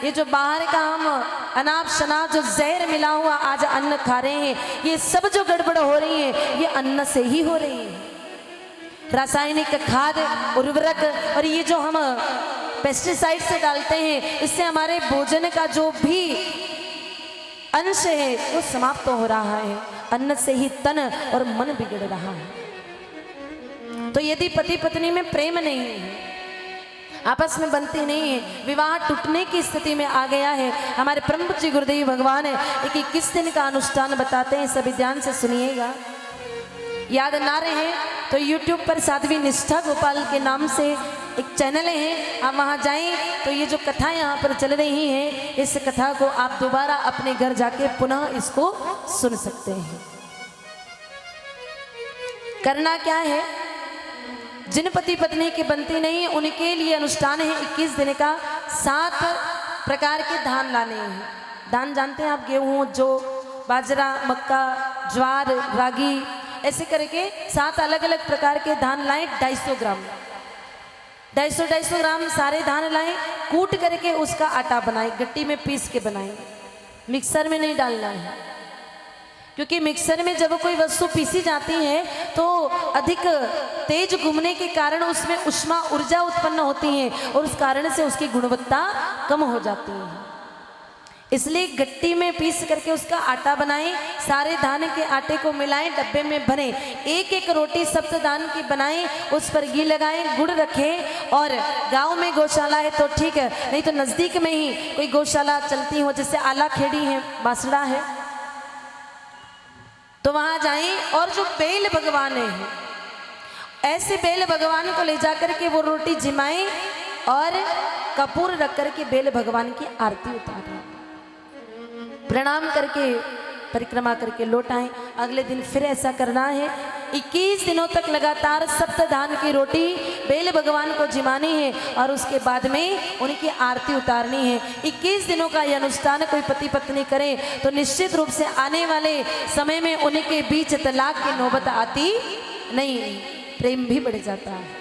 ये जो बाहर का हम अनाप शनाप जो जहर मिला हुआ आज अन्न खा रहे हैं, ये सब जो गड़बड़ हो रही है ये अन्न से ही हो रही है। रासायनिक खाद, उर्वरक और ये जो हम पेस्टिसाइड से डालते हैं, इससे हमारे भोजन का जो भी अंश है वो समाप्त हो रहा है। अन्न से ही तन और मन बिगड़ रहा है। तो यदि पति पत्नी में प्रेम नहीं है, आपस में बनती नहीं है, विवाह टूटने की स्थिति में आ गया है, हमारे परम पूज्य गुरुदेव भगवान एक 21 दिन का अनुष्ठान बताते हैं, सभी ध्यान से सुनिएगा। याद ना रहे तो YouTube पर साध्वी निष्ठा गोपाल के नाम से एक चैनल है, आप वहाँ जाएं तो ये जो कथा यहाँ पर चल रही है, इस कथा को आप दोबारा अपने घर जाके पुनः इसको सुन सकते हैं। करना क्या है, जिन पति पत्नी की बनती नहीं उनके लिए अनुष्ठान है 21 दिन का। 7 प्रकार के धान लाने हैं। धान जानते हैं आप, गेहूँ, जौ, बाजरा, मक्का, ज्वार, रागी, ऐसे करके 7 अलग अलग प्रकार के धान लाएं। 250 ग्राम 250 ग्राम सारे धान लाएं, कूट करके उसका आटा बनाएं, गट्टी में पीस के बनाएं, मिक्सर में नहीं डालना है। क्योंकि मिक्सर में जब कोई वस्तु पीसी जाती है तो अधिक तेज घूमने के कारण उसमें ऊष्मा ऊर्जा उत्पन्न होती है और उस कारण से उसकी गुणवत्ता कम हो जाती है। इसलिए गट्टी में पीस करके उसका आटा बनाएं, सारे धान के आटे को मिलाएं, डब्बे में भरें, एक एक रोटी सप्तधान की बनाएं, उस पर घी लगाएं, गुड़ रखें। और गांव में गौशाला है तो ठीक है, नहीं तो नज़दीक में ही कोई गौशाला चलती हो, जैसे आला खेड़ी है, बासड़ा है, तो वहां जाएं और जो बेल भगवान है, ऐसे बेल भगवान को ले जाकर के वो रोटी जिमाएं और कपूर रख करके बेल भगवान की आरती उतारें, प्रणाम करके परिक्रमा करके लौट आएं। अगले दिन फिर ऐसा करना है। 21 दिनों तक लगातार सप्तधान की रोटी बेल भगवान को जिमानी है और उसके बाद में उनकी आरती उतारनी है। 21 दिनों का यह अनुष्ठान कोई पति पत्नी करे तो निश्चित रूप से आने वाले समय में उनके बीच तलाक की नौबत आती नहीं, प्रेम भी बढ़ जाता है।